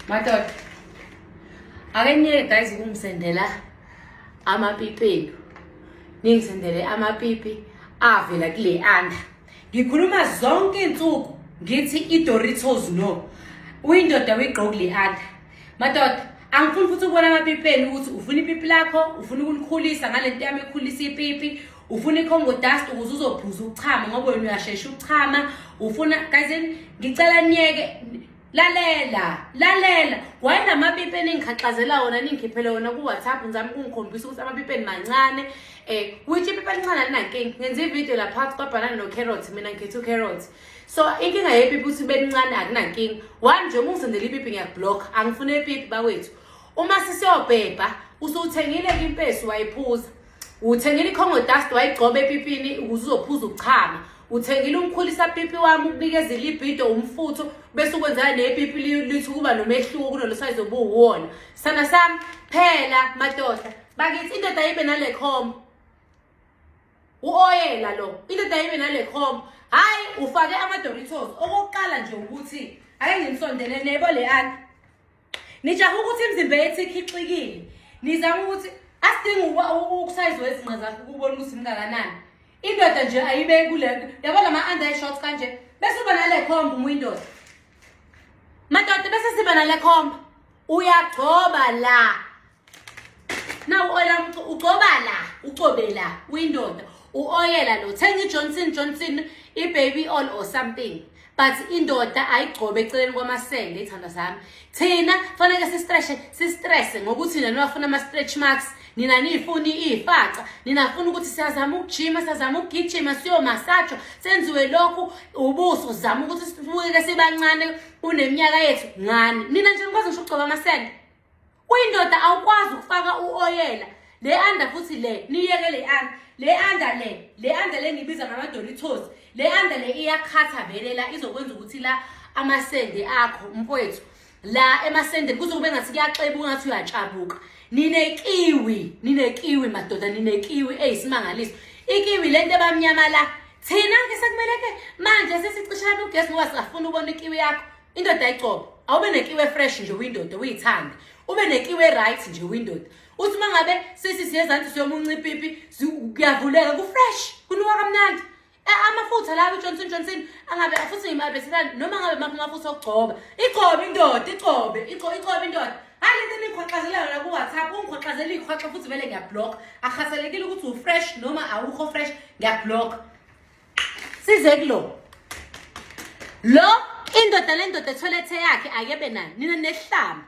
Madoda, ake niye guys ukumsendela amapipi. Ningisendele amapipi avela kule anda. Ngikhuluma zonke insuku ngithi iDoritos no. Uyindoda wegqoka le anda. Madoda, angifuni futhi ukubona amapipeni ukuthi ufuna ipipi lakho, ufuna ukulikhulisa ngalento yami ekhulisa ipipi, ufuna icongo dust ukuze uzophuza uchama ngoba wena uyashesha uchama, ufuna guys ngicela niyeke lalela wayena amapipeni engikhaxazela wona ningikhiphele wona ku WhatsApp ngizama ukungikhombisa ukuthi amapipeni mancane which ipipi elincane linankingi ngenza ivideo lapha kwa banana no carrot mina ngikhetha carrot so inkinga yepipi ukuthi belincane akunankingi one nje uma ngisendela ipipi ngiyakublock angifune ipipi bawethu uma sisiyobhebha usuthengile impesi wayiphuza uthengile icongo dust wayigcoba epipini ukuze uzophuza uchama uthengile umkhulisa pipi wami ukunikeza ilibhido umfutho bese ukwenza nepipi lithi kuba nomehluko kulolu size obuwona sana sami phela madoda bakithi indoda ibe nale khombo uoyela lo indoda ibe nale khombo hayi ufake amaDoritos okokuqala nje ukuthi ake ngimsondele nebo le ani nijaha ukuthi imizimba yethu ikhixikile nizama ukuthi asidinga ukusize wezinqa zakho ukubona ukuthi imngakanani indoda nje ayibe kule yabo lama under shots kanje bese uba nale khombo umwindoda madoda bese siba nale khombo uyagcoba la na uoyela ucobe la windoda uoyela lo thenga iJohnson ibaby oil or something but indoda ayigcobe eceleni kwamasende ithanda zami thina fanele sistress ngokuthi nina niyafuna ama stretch marks nina nifuni ifaca ninafuna ukuthi siyazama ukujima siyazama ukugijima siyo massage senziwe lokhu ubuso zama ukuthi sibukeke sibancane kuneminyaka yethu ngani nina nje nikwazi ngisho ukugcoba amasende uyindoda awukwazi ukufaka uoyela le anda futhi le niyeke le anda le ngibiza ngamaDoritos le anda le iyakhatha vele la izokwenza ukuthi la amasende akho mfowethu la emasende kuzokube ngathi kuyaxeba ungathi uyatshabuka ninekiwi madoda ninekiwi eyisimangaliso ikiwi lento ebamnyama la thina ke sekumele ke manje sesicishana ugesi ngoba singafuna ubona ikiwi yakho indoda ayigcoba awube nekiwi fresh nje uyindoda uyithanda ube nekiwi right nje uyindoda uthi mangabe siyezansi siyomunca ipipi kuyavuleka ku fresh kunuka kamnandi amafutha la uJohnson angabe futhi ngimabesela noma ngabe amafutha okugcoba igcoba indoda igcoba indoda hayi lento nikhwaxazela la ku WhatsApp ungikhwaxazela ikhwaxa futhi vele ngiyablock akhaselekile ukuthi ufresh noma awukho fresh ngiyablock size kulo indoda le ndoda toilet yakhe akebe nani nina nehlamba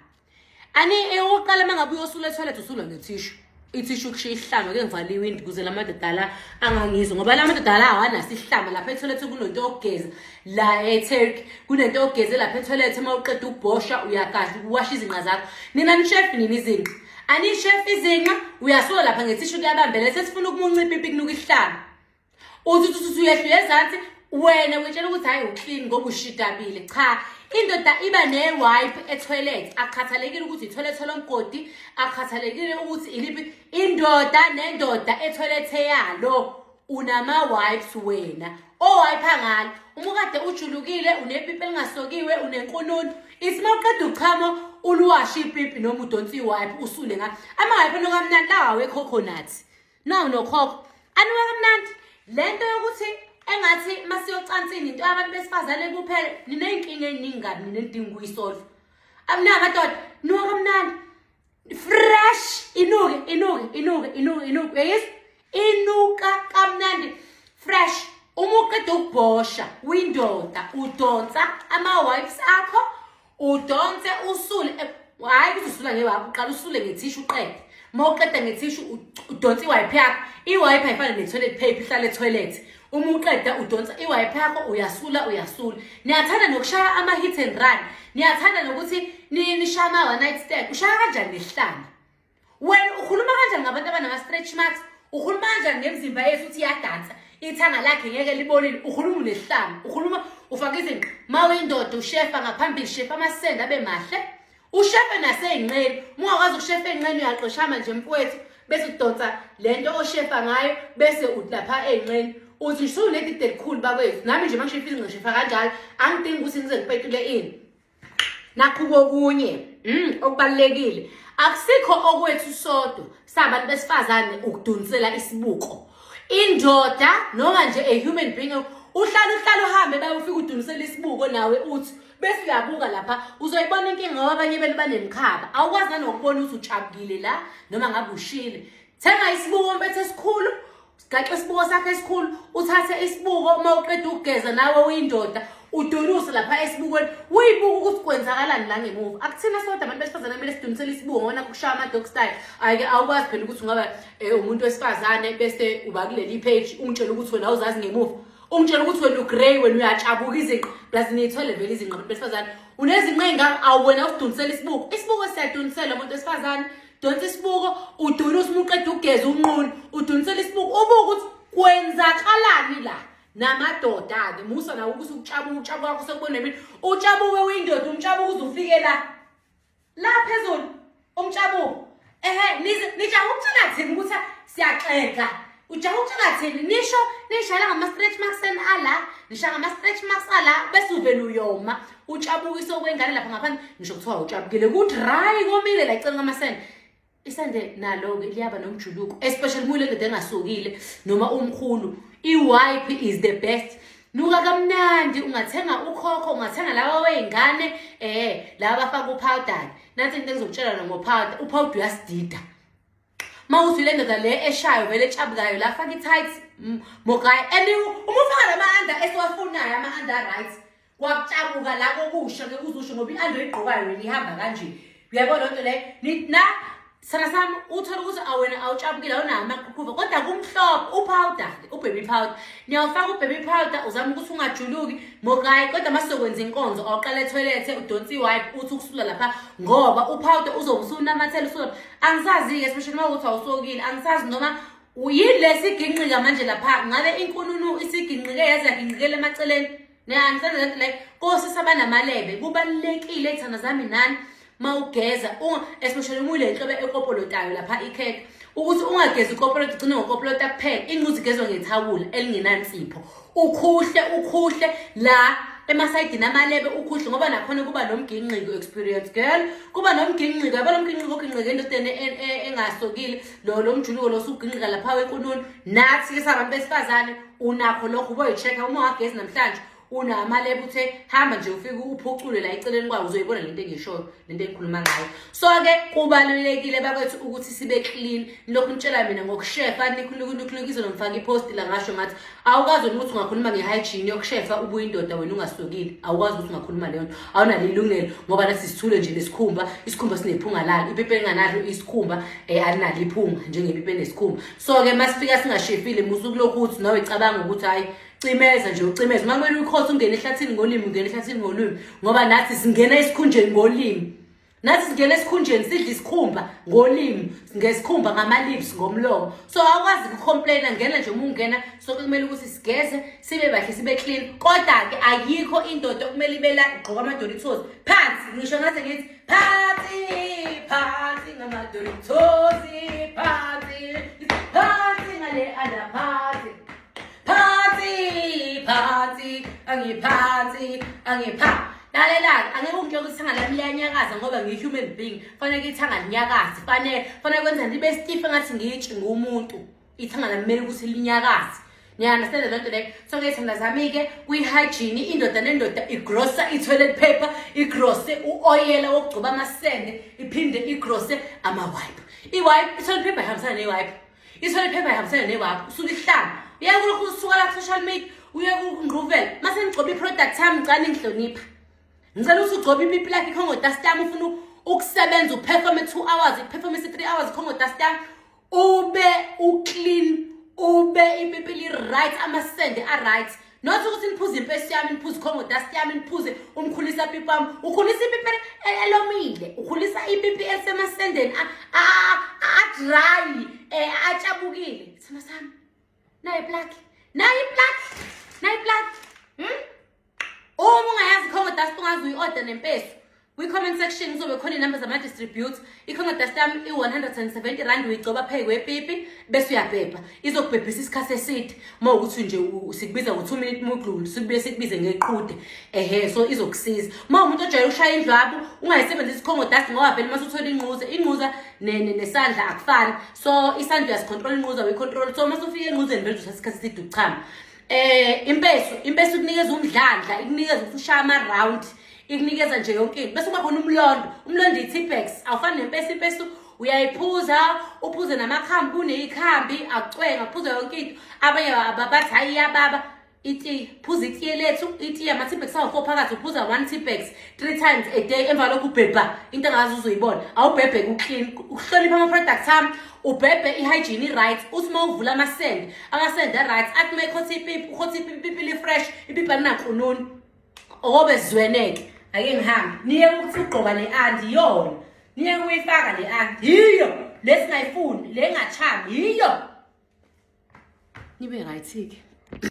ani uqala mangabe uyosula toilet usula ngethishu ithishu kushiya ihlamba ke ngivale iwindi kuze lamadodala angangizwa ngoba lamadodala awana sihlamba lapha etoilet kunento yokugeza la eTurkey kunento yokugeza lapha etoilet uma uqeda ukubhosha uyakadla uwasha izinqa zakho nina ni chef nini izinqa ani chef izinqa uyasula lapha ngethishu kuyabambela sesifuna ukumunca ipipi kunuka ihlamba uthi uyehla ezansi wena wetshela ukuthi hayi uclean ngoba ushidabile cha indoda iba ne-wipe etoilet akhathalekile ukuthi itoilet lomgodi akhathalekile ukuthi iliphi indoda nendoda etoilet yalo unama-wipes wena owipe ngalo uma ukade ujulukile unepipi elingasokiwe unenkununu isima uqeda uchamo uluwashe ipipi noma udonsa iwipe usule ngalo ama-wipe nokamnandi lawa we-coconut nokhokho anuka kamnandi lento yokuthi engathi masiyocansini into abantu besifazane kuphela ninenkinga eningabi ninedinga ukuyisolve amna madoda nuka kamnandi fresh inuke yes inuka kamnandi fresh uma uqeda ukubhosha windoda udonsa ama-wipes akho udonse usule hayi kuzusula ngewipe uqala usule ngethishu uqede uma uqeda ngethishu udonsa iwipe yakho iwipe ayifana ne-toilet paper ihlala etoilet uma uqeda udonsa iwipe yakho uyasula niyathanda nokushaya ama-hit and run niyathanda nokuthi nishaya ama-one night stand ushaya kanjani nehlanga wena ukhuluma kanjani ngabantu abanama-stretch marks ukhuluma kanjani ngemzimba yethu uthi iyadansa ithanga lakhe ngeke libonile ukhuluma unehlanga ukhuluma ufake izinqa ma uyindoda ushefa ngaphambili shefa amasende abe mahle ushefe nasey'nqeni ungakwazi ukushefa ey'nqeni uyaqeshama nje mfowethu bese udonsa lento oshefa ngayo bese ulapha ey'nqeni uthi sunedide elikhulu bakwethu nami nje mangishefa izinqa ngishefa kanjalo angidingi ukuthi ngize ngipetule ini Nakho kokunye okubalekile akusikho okwethu sodwa sabantu besifazane ukudunisela isibuko. Indoda noma nje a human being uhlala uhambe bayofika udunisela isibuko nawe uthi bese uyabuka lapha uzoyibona inkinga ngoba abanye beli banemkhaba. Awukwazi nanokubona ukuthi ujabulile la noma ngabe ushile. Thenga isibuko umpethe esikhulu, sigaxe isibuko sakhe esikhulu, uthathe isibuko uma uqeda ukugeza nawe uyindoda udonuse lapha esibukweni uyibuka ukuthi kwenzakalani la ngemuva. Akuthina sodwa abantu besifazane kumele sidunisele isibuko ngona kushaya ama-dog style. Ayike awukwazi phela ukuthi ungaba umuntu wesifazane bese uba kuleli page ungitshela ukuthi wena awuzazi ngemuva. Ungitshela ukuthi wena ugrey wena uyatshabuka izinqa plus niyithole vele izinqa abantu besifazane. Unezinqa engaka awuwena usidunisele isibuko. Isibuko siyadunisela umuntu wesifazane. Donsa isibuko udunuse uma uqeda ukugeza unqunu udunisele isibuko ubuke ukuthi kwenzakalani la. Namadoda-ke musa nawo ukuthi utshabuka wakho sekubona mina utshabuke uyindoda umtshabuko uze ufike la phezulu umtshabuko nijaha ukutshela thini ukuthi siyaxega ujaha ukutshela thini nishayela ngama-stretch marks ala nishaya ngama-stretch marks ala bese uvele uyoma utshabukise okwengane lapha ngaphandle nisho kuthiwa utshapukile ku-dry komile la icela ngamasende. Isende nalo-ke liyaba nomjuluko especially mule ndoda engasokile noma umkhulu. I-wipe is the best. Nuka kamnandi ungathenga ukhokho ungathenga lawa wey'ngane laba bafaka upowder. Nansi into engizokutshela ngopowder. Upowder uyasidida. Mawuthi le ndoda le eshayo vele etshabukayo la faka i-tights mogayi and uma ufaka lama-under esiwafunayo ama-under right kwakutshabuka la kokusha-ke uzusho ngoba i-under oyigqokayo wena ihamba kanje. Uyabona lonto leyo sana sami uthola ukuthi awena awutshapukile awunayo amaqhuqhuva kodwa kumhlophe upowder-ke ubaby powder. Niyawufaka ubaby powder uzama ukuthi ungajuluki mogayi kodwa masizokwenza inkonzo awuqala ethoyilethe udonsa i-wipe uthi ukusula lapha ngoba upowder uzobe usunamathela usula. Angisazi-ke especially uma ukuthi awusokile angisazi noma yini lesiginqika manje lapha ngabe inkununu isiginqike yaze yaginqikela emaceleni. Angisazi lento leyo kosisa abanamalebe kubalulekile ey'thanda zami nani mawugeza especially umule inhlobo ekopolotayo lapha ikhekhe ukuthi ungageza ikopolota ugcine ngokopolota kuphela. Inquzi igezwa ngethawula elingenansipho. Ukhuhle la emasayidini amalebe ukhuhle ngoba nakhona kuba nomginqiko experience girl kuba nomginqiko yabona umginqiko oginqike endodeni engasokile lo mjuluko lo usuginqika lapha wenkununu. Nathi-ke sabantu besifazane unakho lokho uboyi-check-a uma wagezi namhlanje unamalebe uthe hamba nje ufike uphucule la eceleni kwawo uzoyibona lento engishoyo lento engikhuluma ngayo. So-ke kubalulekile bakwethu ukuthi sibe clean. Lokhu nitshela mina ngokushefa nikhulukize nomfaka iposti la ngasho ngathi awukazi ukuthi ungakhuluma nge-hygiene yokushefa ubuyindoda wena ungasokile. Awukazi ukuthi ungakhuluma leyo nto awunalo ilungelo ngoba nathi sithule nje lesikhumba. Isikhumba sinephunga lalo ipipi enganalo isikhumba alinalo iphunga njengepipi enesikhumba. So-ke masifika singashefile musuku lokhu ukuthi nawe icabanga ukuthi hayi cimeza nje ucimeza uma kumele ukhosi ungene ehlathini ngolimi ungene ehlathini ngolimi ngoba nathi singena esikhunjeni ngolimi. Nathi singena esikhunjeni sidla isikhumba ngolimi ngesikhumba ngama-lips ngomlomo. So awukwazi ukucomplaina ngena nje uma ungena. So kumele ukuthi sigeze sibe bahle sibe clean. Kodwa-ke ayikho indoda okumele ibe la igqoka ama-Doritos phansi. Ngisho ngathi ngithi phansi ngama-Doritos phansi ngale andaphansi angiphansi lalela angeke ungitshela ukuthi ithanga lami liyanyakaza ngoba ngiyi-human being. Fanele ithanga linyakazi fanele kwenza libe stiff engathi ngiyitshe ngumuntu. Ithanga lami kumele ukuthi linyakazi. Niya-understand lonto leyo. So-ke ithanda zami-ke kwi-hygiene indoda nendoda igrosa i-toilet paper igrose u-oyela wokugcoba amasende iphinde igrose ama-wipe. I-toilet paper ihambisana ne-wipe. I-toilet paper ihambisana ne-wipe usuke ihlamba uyakulokhu usuka la social media uyakungquvela mase ngigcoba i-product yami ngicane ngihlonipha. Ngicela ukuthi ugcoba ipipi lakhe ikhongo dust yami ufuna ukusebenza uperforme 2 hours uperforme 3 hours ikhongo dust yami ube uclean ube ipipi li-right amasende a-right. Not ukuthi niphuze impesi yami niphuze ikhongo dust yami niphuze umkhulisa pipi wami ukhulisa ipipi elomile ukhulisa ipipi elisemasendeni a-dry atshabukile. Sithanda sami nayi plaki uma ungayazi ikhongo dust ungazi uyi-order nempesi Kwi-comment section kuzobe khona iy'namba zama-distribute. I-Congo dust yami i-170 rand uyigcoba phezu kwepipi bese uyabhebha. Izokubhebhisa isikhathi eside. Uma ukuthi nje sikubiza ngo-2 minute mudlulu, sibuye sikubize ngeqhude. So izokusiza. Uma umuntu ojwayele ukushaya indlwabu, ungayisebenzisi i-Congo dust ngoba vele mase uthola inquza nesandla akufani. So isandla uyasicontrol inquza uyicontrol. So mase ufika enquzeni vele uzothatha isikhathi eside ukuchama. Impeso ikunikeza umdlandla, ikunikeza ukuthi ushaya ama-round. Ikunikeza nje yonke into bese kuba khona umlondo i-Tipex awufani nempeso uyayiphuza uphuze namakhambi kuneyikhambi acwenga uphuza yonke into abanye babathi hayi yababa phuza itiye lethu itiye ama-Tipex awu-4 phakathi uphuza 1 Tipex 3 times a day emva lokhu ubhebha into engazi uzoyibona awubhebhe uclean ukuhlonipha ama-products ami ubhebhe i-hygiene right uthi uma uvula amasende right athi uma ikhotha ipipi li-fresh ipipi alinaqununi okobe zweneke. Ake ngihambe niye ukuthi ugqoka le-andi yona niye uyifaka le-andi yiyo lesingayifuni le ngachami yiyo nibe right-ke.